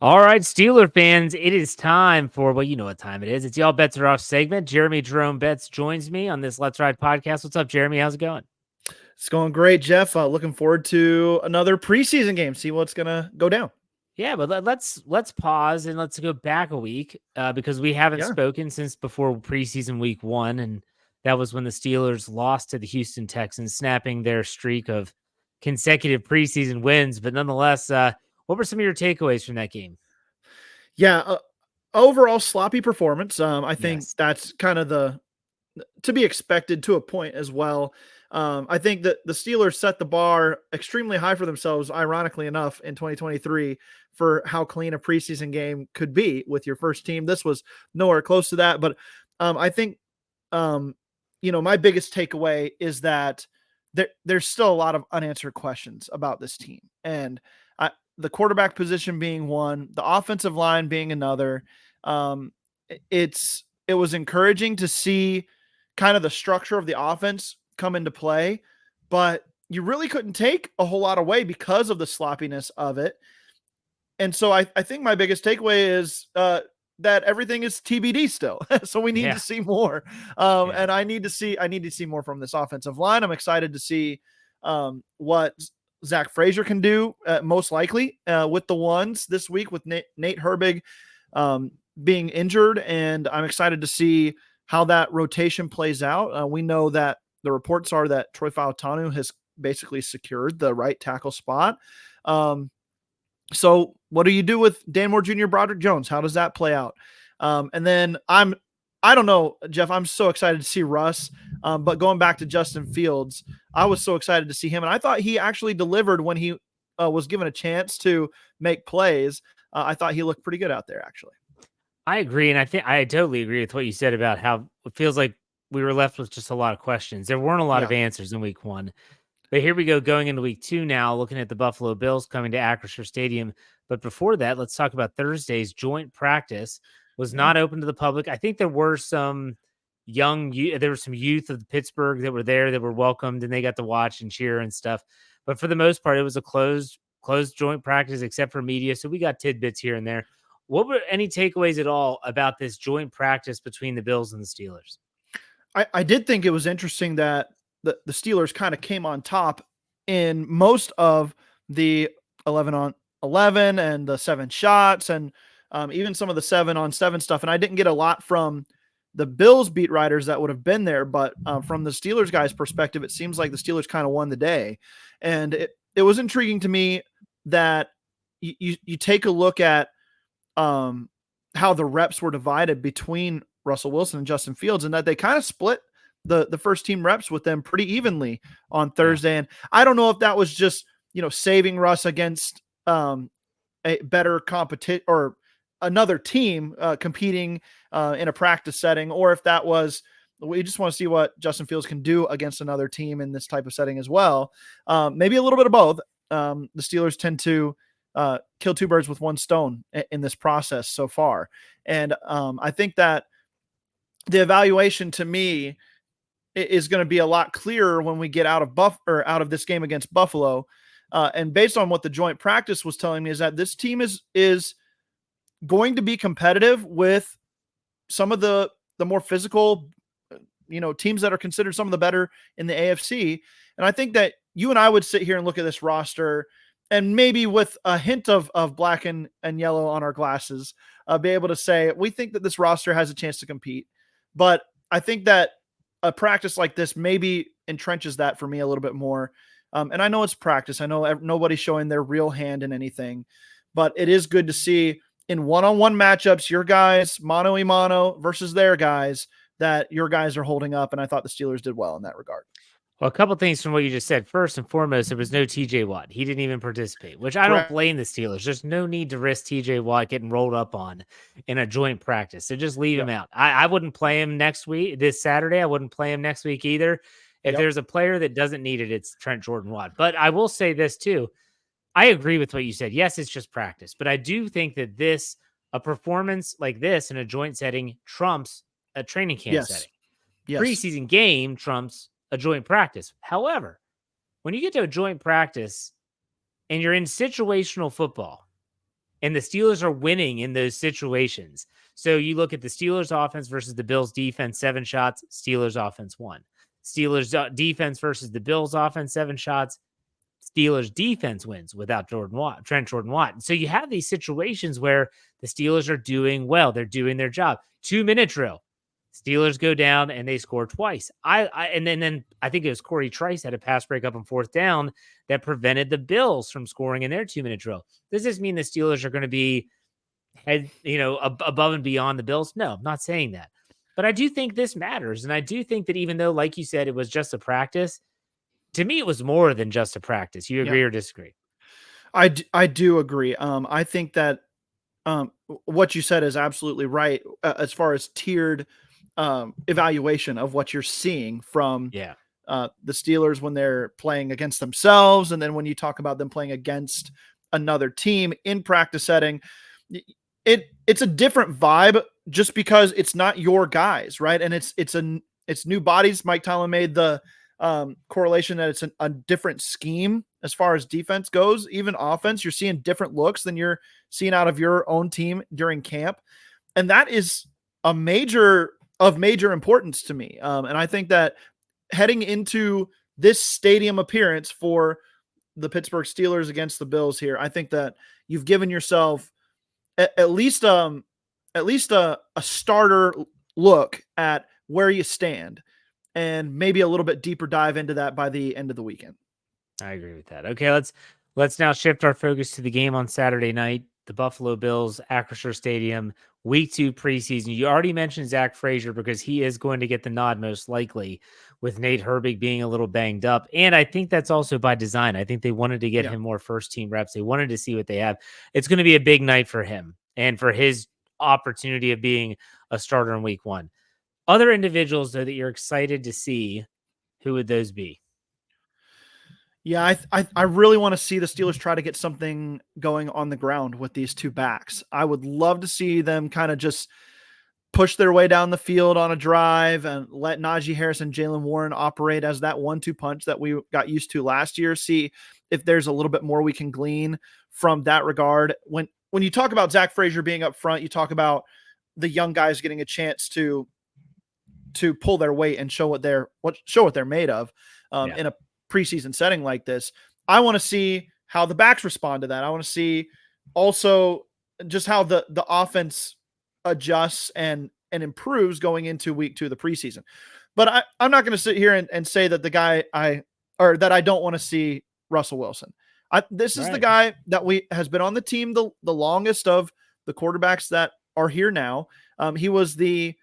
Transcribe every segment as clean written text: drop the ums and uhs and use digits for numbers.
All right, Steeler fans, it is time for, well, you know what time it is. It's the All Betz Are Off segment. Jeremy Jerome Betz joins me on this Let's Ride podcast. What's up, Jeremy? How's it going? It's going great, Jeff. Looking forward to another preseason game. See what's gonna go down. Yeah, but let's pause and let's go back a week because we haven't Yeah, spoken since before preseason week 1, and that was when the Steelers lost to the Houston Texans, snapping their streak of consecutive preseason wins. But nonetheless, what were some of your takeaways from that game? yeah. Overall sloppy performance. I think Yes. that's kind of the to be expected to a point as well. I think that the Steelers set the bar extremely high for themselves, ironically enough, in 2023 for how clean a preseason game could be with your first team. This was nowhere close to that. But I think, um, my biggest takeaway is that there's still a lot of unanswered questions about this team. And the quarterback position being one, the offensive line being another. Um, it was encouraging to see kind of the structure of the offense come into play, but you really couldn't take a whole lot away because of the sloppiness of it. And so I think my biggest takeaway is that everything is TBD still. So we need to Yeah. see more. Yeah. And I need to see more from this offensive line. I'm excited to see what Zach Frazier can do, most likely with the ones this week with Nate Herbig being injured. And I'm excited to see how that rotation plays out. We know that the reports are that Troy Fautanu has basically secured the right tackle spot. So what do you do with Dan Moore Jr., Broderick Jones? How does that play out? And then I don't know, Jeff, I'm so excited to see Russ. But going back to Justin Fields, I was so excited to see him. And I thought he actually delivered when he was given a chance to make plays. I thought he looked pretty good out there, actually. I agree, and I think I totally agree with what you said about how it feels like we were left with just a lot of questions. There weren't a lot of Yeah. answers in week 1. But here we go going into week 2 now, looking at the Buffalo Bills coming to Acrisure Stadium. But before that, let's talk about Thursday's joint practice was Yeah. not open to the public. I think there were some there was some youth of Pittsburgh that were there that were welcomed and they got to watch and cheer and stuff. But for the most part, it was a closed joint practice except for media. So we got tidbits here and there. What were any takeaways at all about this joint practice between the Bills and the Steelers? I did think it was interesting that the Steelers kind of came on top in most of the 11 on 11 and the 7 shots and even some of the 7-on-7 stuff. And I didn't get a lot from the Bills beat writers that would have been there, but from the Steelers guys' perspective, it seems like the Steelers kind of won the day. And it was intriguing to me that you take a look at how the reps were divided between Russell Wilson and Justin Fields, and that they kind of split the first team reps with them pretty evenly on Thursday. And I don't know if that was just, saving Russ against a better competition or another team competing in a practice setting, or if that was, we just want to see what Justin Fields can do against another team in this type of setting as well. Maybe a little bit of both. The Steelers tend to kill two birds with one stone in this process so far. And I think that the evaluation to me is going to be a lot clearer when we get out of this game against Buffalo. And based on what the joint practice was telling me is that this team is going to be competitive with some of the more physical, teams that are considered some of the better in the AFC. And I think that you and I would sit here and look at this roster and maybe with a hint of black and yellow on our glasses, be able to say, we think that this roster has a chance to compete. But I think that a practice like this maybe entrenches that for me a little bit more. And I know it's practice. I know nobody's showing their real hand in anything, but it is good to see in one-on-one matchups, your guys, mano a mano versus their guys, that your guys are holding up. And I thought the Steelers did well in that regard. Well, a couple things from what you just said. First and foremost, there was no TJ Watt. He didn't even participate, which I don't Correct. blame the Steelers. There's no need to risk TJ Watt getting rolled up on in a joint practice. So just leave Yep. him out. I wouldn't play him this Saturday. I wouldn't play him next week either. If Yep. there's a player that doesn't need it, it's Trent Jordan Watt. But I will say this too. I agree with what you said. Yes, it's just practice, but I do think that a performance like this in a joint setting trumps a training camp Yes. setting. Yes. Preseason game trumps a joint practice. However, when you get to a joint practice and you're in situational football, And the Steelers are winning in those situations. So you look at the Steelers offense versus the Bills defense, 7 shots, Steelers offense won. Steelers defense versus the Bills offense, 7 shots, Steelers defense wins without Trent Jordan Watt. So you have these situations where the Steelers are doing well. They're doing their job. 2-minute drill. Steelers go down and they score twice. And then I think it was Corey Trice had a pass breakup on 4th down that prevented the Bills from scoring in their 2-minute drill. Does this mean the Steelers are going to be above and beyond the Bills? No, I'm not saying that. But I do think this matters. And I do think that even though, like you said, it was just a practice, to me, it was more than just a practice. You agree or disagree? I do agree. I think that what you said is absolutely right as far as tiered evaluation of what you're seeing from the Steelers when they're playing against themselves. And then when you talk about them playing against another team in practice setting, it's a different vibe just because it's not your guys, right? And it's new bodies. Mike Tomlin made the correlation that it's a different scheme as far as defense goes. Even offense, you're seeing different looks than you're seeing out of your own team during camp. And that is of major importance to me. And I think that heading into this stadium appearance for the Pittsburgh Steelers against the Bills here, I think that you've given yourself at least a starter look at where you stand, and maybe a little bit deeper dive into that by the end of the weekend. I agree with that. Okay, let's now shift our focus to the game on Saturday night, the Buffalo Bills, Acrisure Stadium, week 2 preseason. You already mentioned Zach Frazier because he is going to get the nod most likely, with Nate Herbig being a little banged up. And I think that's also by design. I think they wanted to get him more first-team reps. They wanted to see what they have. It's going to be a big night for him and for his opportunity of being a starter in week 1. Other individuals, though, that you're excited to see, who would those be? Yeah, I really want to see the Steelers try to get something going on the ground with these 2 backs. I would love to see them kind of just push their way down the field on a drive and let Najee Harris and Jaylen Warren operate as that 1-2 punch that we got used to last year. See if there's a little bit more we can glean from that regard. When you talk about Zach Frazier being up front, you talk about the young guys getting a chance to pull their weight and show what they're made of in a preseason setting like this. I want to see how the backs respond to that. I want to see also just how the offense adjusts and improves going into week 2 of the preseason. But I'm not going to sit here and say that that I don't want to see Russell Wilson. This is the guy that has been on the team the longest of the quarterbacks that are here now. He was the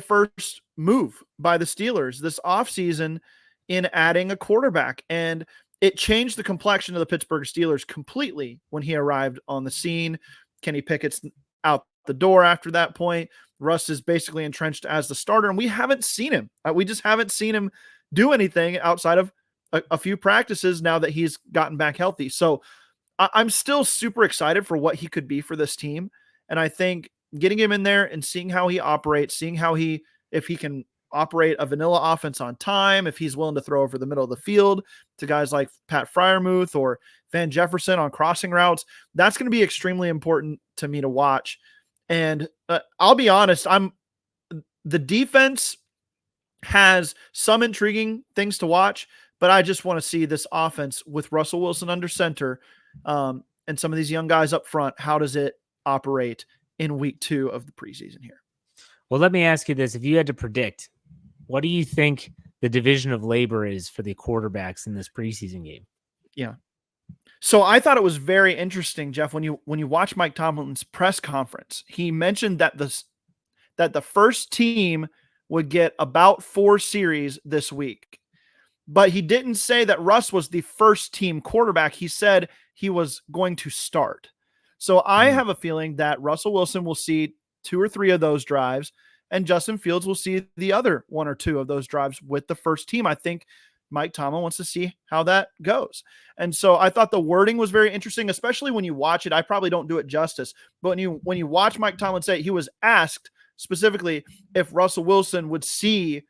first move by the Steelers this offseason in adding a quarterback, and it changed the complexion of the Pittsburgh Steelers completely when he arrived on the scene. Kenny Pickett's out the door after that point. Russ is basically entrenched as the starter, and we haven't seen him. We just haven't seen him do anything outside of a few practices now that he's gotten back healthy. So I'm still super excited for what he could be for this team. And I think getting him in there and seeing how he operates, seeing how if he can operate a vanilla offense on time, if he's willing to throw over the middle of the field to guys like Pat Freiermuth or Van Jefferson on crossing routes, that's going to be extremely important to me to watch. And I'll be honest, the defense has some intriguing things to watch, but I just want to see this offense with Russell Wilson under center and some of these young guys up front. How does it operate in week 2 of the preseason here? Well, let me ask you this. If you had to predict, what do you think the division of labor is for the quarterbacks in this preseason game? Yeah. So I thought it was very interesting, Jeff, when you watch Mike Tomlin's press conference, he mentioned that the first team would get about 4 series this week. But he didn't say that Russ was the first team quarterback. He said he was going to start. So I have a feeling that Russell Wilson will see 2 or 3 of those drives, and Justin Fields will see the other 1 or 2 of those drives with the first team. I think Mike Tomlin wants to see how that goes. And so I thought the wording was very interesting, especially when you watch it. I probably don't do it justice, but when you watch Mike Tomlin say, he was asked specifically if Russell Wilson would see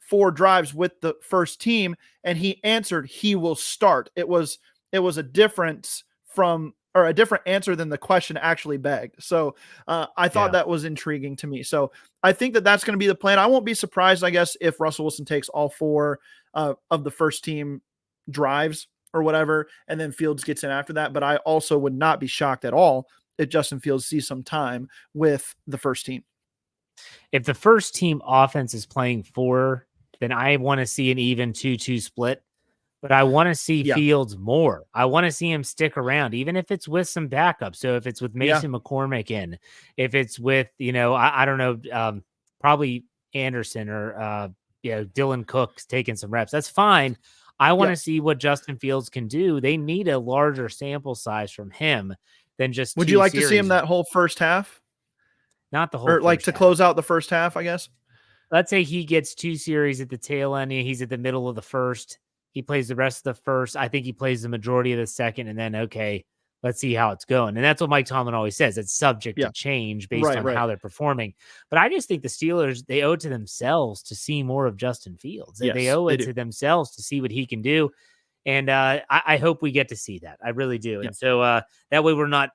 4 drives with the first team, and he answered he will start. It was a difference from or a different answer than the question actually begged. So I thought that was intriguing to me. So I think that that's going to be the plan. I won't be surprised, I guess, if Russell Wilson takes all 4 of the first team drives or whatever, and then Fields gets in after that. But I also would not be shocked at all if Justin Fields sees some time with the first team. If the first team offense is playing 4, then I want to see an even 2-2 split. But I want to see Fields more. I want to see him stick around, even if it's with some backup. So if it's with Mason McCormick in, if it's with, I don't know, probably Anderson or, Dylan Cook's taking some reps. That's fine. I want to see what Justin Fields can do. They need a larger sample size from him than just Would you like to see him that whole first half? Not the whole or like to half. close out the first half, I guess. Let's say he gets 2 series at the tail end. He's at the middle of the first. He plays the rest of the first. I think he plays the majority of the second, and then, okay, let's see how it's going. And that's what Mike Tomlin always says. It's subject to change based on how they're performing. But I just think the Steelers, they owe it to themselves to see more of Justin Fields. Yes, they owe it to themselves to see what he can do. And I hope we get to see that. I really do. And so that way we're not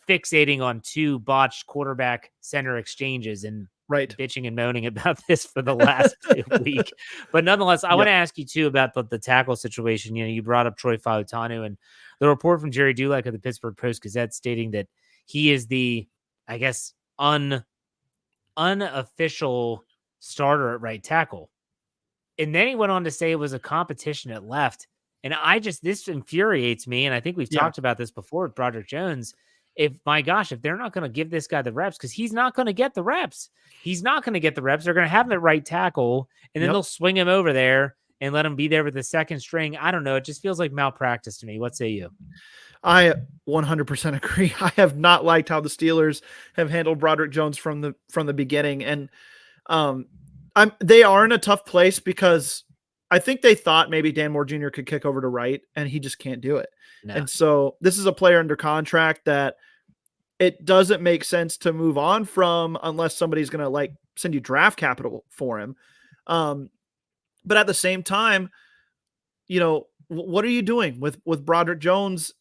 fixating on 2 botched quarterback center exchanges and bitching and moaning about this for the last week. But nonetheless, I want to ask you too about the tackle situation. You brought up Troy Fautanu, and the report from Jerry Dulac of the Pittsburgh Post-Gazette stating that he is the, I guess, unofficial starter at right tackle. And then he went on to say it was a competition at left. And this infuriates me. And I think we've talked about this before with Broderick Jones. If they're not going to give this guy the reps, because he's not going to get the reps. He's not going to get the reps. They're going to have him at right tackle, and then they'll swing him over there and let him be there with the second string. I don't know. It just feels like malpractice to me. What say you? I 100% agree. I have not liked how the Steelers have handled Broderick Jones from the beginning. And they are in a tough place because I think they thought maybe Dan Moore Jr. could kick over to right, and he just can't do it. No. And so this is a player under contract that it doesn't make sense to move on from unless somebody's going to send you draft capital for him. But at the same time, what are you doing with Broderick Jones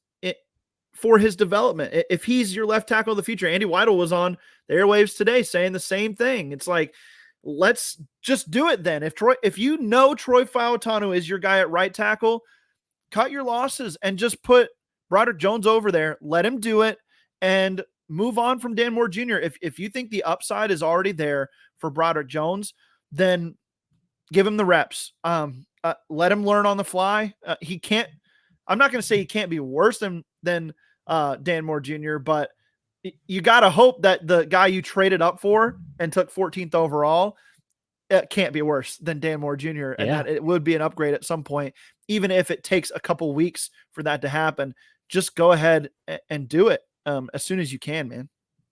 for his development? If he's your left tackle of the future, Andy Weidel was on the airwaves today saying the same thing. It's like, let's just do it then. If Troy Fautanu is your guy at right tackle, cut your losses and just put Broderick Jones over there. Let him do it and move on from Dan Moore Jr. If you think the upside is already there for Broderick Jones, then give him the reps. Let him learn on the fly. I'm not going to say he can't be worse than Dan Moore Jr., but you got to hope that the guy you traded up for and took 14th overall, it can't be worse than Dan Moore Jr. And that it would be an upgrade at some point, even if it takes a couple weeks for that to happen. Just go ahead and do it as soon as you can, man.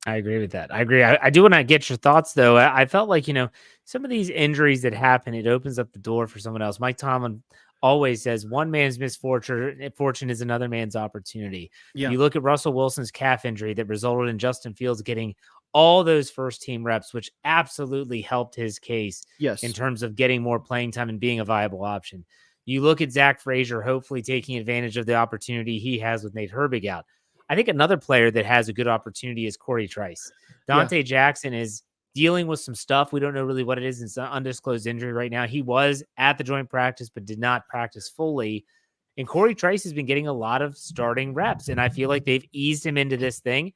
I agree with that. I agree. I do want to get your thoughts, though. I felt like, some of these injuries that happen, it opens up the door for someone else. Mike Tomlin always says one man's misfortune is another man's opportunity. Yeah. You look at Russell Wilson's calf injury that resulted in Justin Fields getting all those first team reps, which absolutely helped his case in terms of getting more playing time and being a viable option. You look at Zach Frazier, hopefully taking advantage of the opportunity he has with Nate Herbig out. I think another player that has a good opportunity is Corey Trice. Dante Jackson is dealing with some stuff. We don't know really what it is. It's an undisclosed injury right now. He was at the joint practice, but did not practice fully. And Corey Trice has been getting a lot of starting reps, and I feel like they've eased him into this thing.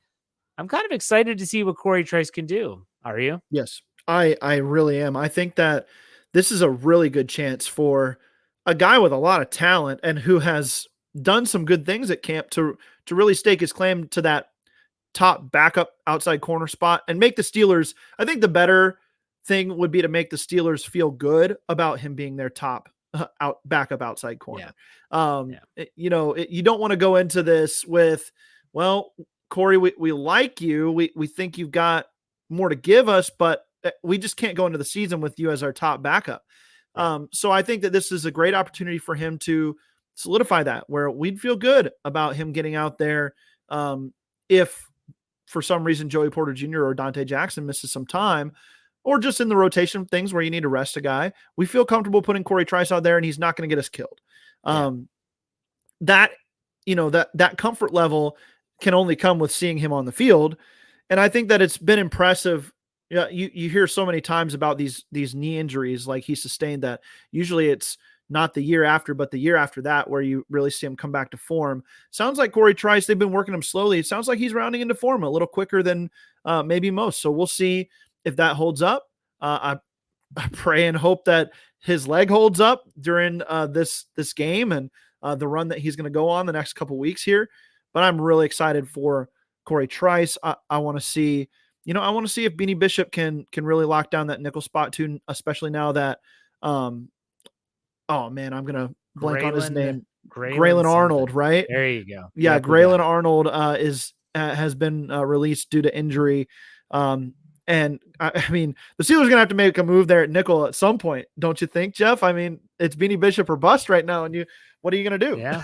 I'm kind of excited to see what Corey Trice can do. Are you? Yes, I really am. I think that this is a really good chance for a guy with a lot of talent and who has done some good things at camp to really stake his claim to that top backup outside corner spot and make the Steelers. I think the better thing would be to make the Steelers feel good about him being their top backup outside corner. You don't want to go into this with, well, Corey, we like you. We think you've got more to give us, but we just can't go into the season with you as our top backup. So I think that this is a great opportunity for him to solidify that, where we'd feel good about him getting out there. If for some reason Joey Porter Jr. or Dante Jackson misses some time, or just in the rotation things where you need to rest a guy, we feel comfortable putting Corey Trice out there and he's not going to get us killed. That comfort level can only come with seeing him on the field. And I think that it's been impressive. Yeah, you hear so many times about these knee injuries like he sustained that usually it's not the year after, but the year after that where you really see him come back to form. Sounds like Corey Trice, they've been working him slowly. It sounds like he's rounding into form a little quicker than maybe most. So we'll see if that holds up. I pray and hope that his leg holds up during this game and the run that he's going to go on the next couple weeks here. But I'm really excited for Corey Trice. I want to see, I want to see if Beanie Bishop can really lock down that nickel spot too, especially now that, oh man, I'm gonna blank on his name. Graylin Arnold, right? There you go. Yeah, Graylin Arnold has been released due to injury. And I mean, the Steelers are gonna have to make a move there at nickel at some point, don't you think, Jeff? I mean, it's Beanie Bishop or bust right now, and what are you gonna do? Yeah,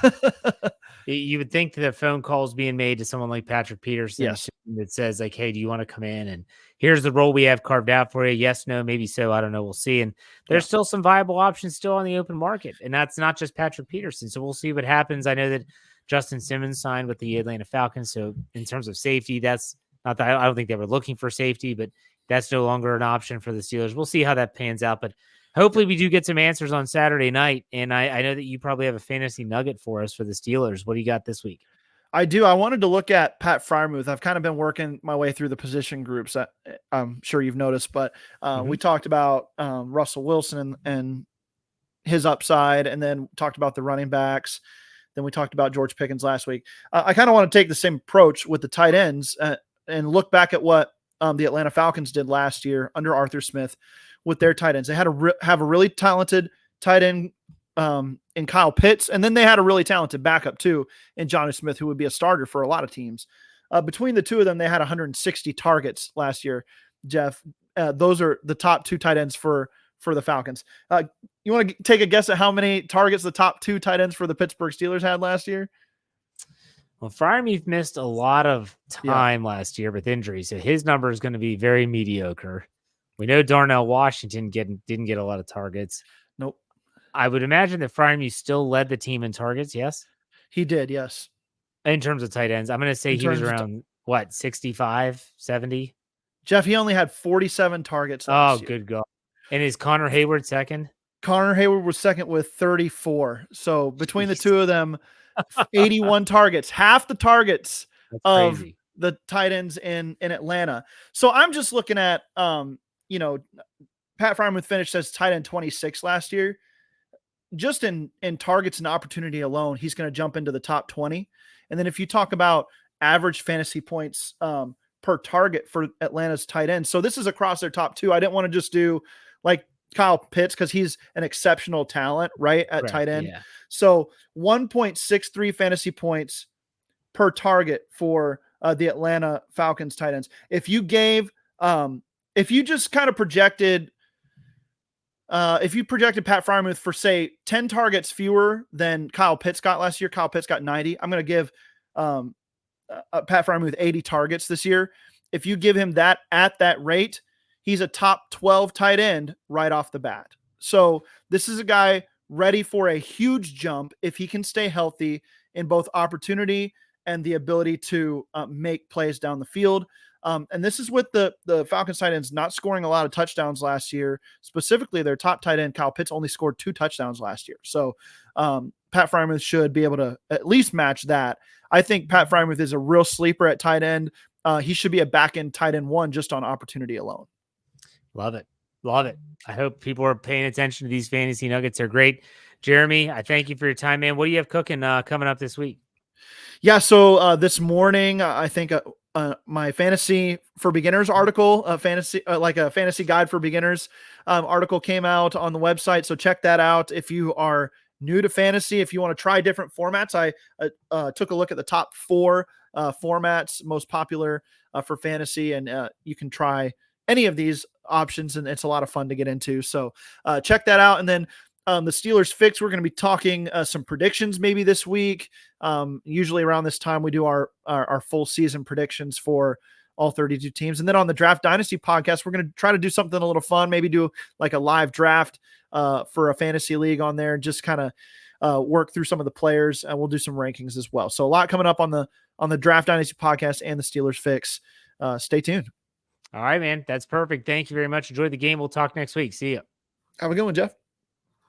you would think that phone calls being made to someone like Patrick Peterson, yes, that says like, "Hey, do you want to come in? And here's the role we have carved out for you. Yes, no, maybe so. I don't know. We'll see." And there's still some viable options still on the open market, and that's not just Patrick Peterson. So we'll see what happens. I know that Justin Simmons signed with the Atlanta Falcons, so in terms of safety, that's not that I don't think they were looking for safety, but that's no longer an option for the Steelers. We'll see how that pans out, but hopefully we do get some answers on Saturday night. And I know that you probably have a fantasy nugget for us for the Steelers. What do you got this week? I do. I wanted to look at Pat Freiermuth. I've kind of been working my way through the position groups. I'm sure you've noticed, but we talked about Russell Wilson and his upside, and then talked about the running backs. Then we talked about George Pickens last week. I kind of want to take the same approach with the tight ends and look back at what the Atlanta Falcons did last year under Arthur Smith with their tight ends. They had have a really talented tight end in Kyle Pitts, and then they had a really talented backup too in Jonnu Smith, who would be a starter for a lot of teams. Between the two of them, they had 160 targets last year. Jeff, those are the top two tight ends for the Falcons. You want to take a guess at how many targets the top two tight ends for the Pittsburgh Steelers had last year? Well, Freiermuth missed a lot of time last year with injury, so his number is going to be very mediocre. We know Darnell Washington didn't get a lot of targets. Nope. I would imagine that Freiermuth still led the team in targets, yes? He did, yes. In terms of tight ends, I'm going to say he was around, 65, 70? Jeff, he only had 47 targets last year. Good God. And is Connor Hayward second? Connor Hayward was second with 34. So between the two of them, 81 targets, half the targets of the tight ends in Atlanta. So I'm just looking at, Pat Freiermuth finished as tight end 26 last year. Just in targets and opportunity alone, he's going to jump into the top 20. And then if you talk about average fantasy points per target for Atlanta's tight end. So this is across their top two. I didn't want to just do like Kyle Pitts because he's an exceptional talent, right, at tight end. Yeah. So 1.63 fantasy points per target for the Atlanta Falcons tight ends. If you gave, if you just kind of projected, if you projected Pat Freiermuth for say 10 targets fewer than Kyle Pitts got last year, Kyle Pitts got 90. I'm going to give Pat Freiermuth 80 targets this year. If you give him that at that rate, he's a top 12 tight end right off the bat. So this is a guy ready for a huge jump if he can stay healthy in both opportunity and the ability to make plays down the field. And this is with the Falcons tight ends not scoring a lot of touchdowns last year. Specifically, their top tight end, Kyle Pitts, only scored 2 touchdowns last year. So Pat Freiermuth should be able to at least match that. I think Pat Freiermuth is a real sleeper at tight end. He should be a back-end tight end 1 just on opportunity alone. Love it. Love it. I hope people are paying attention to these fantasy nuggets. They're great. Jeremy, I thank you for your time, man. What do you have cooking coming up this week? Yeah, so this morning, I think my Fantasy for Beginners article, a fantasy guide for beginners article came out on the website. So check that out. If you are new to fantasy, if you want to try different formats, I took a look at the top 4 formats most popular for fantasy, and you can try any of these options, and it's a lot of fun to get into. So check that out. And then the Steelers Fix, we're going to be talking some predictions maybe this week. Usually around this time, we do our full season predictions for all 32 teams. And then on the Draft Dynasty podcast, we're going to try to do something a little fun, maybe do like a live draft for a fantasy league on there, just kind of work through some of the players, and we'll do some rankings as well. So a lot coming up on the on the Draft Dynasty podcast and the Steelers Fix. Stay tuned. All right, man. That's perfect. Thank you very much. Enjoy the game. We'll talk next week. See ya. Have a good one, Jeff.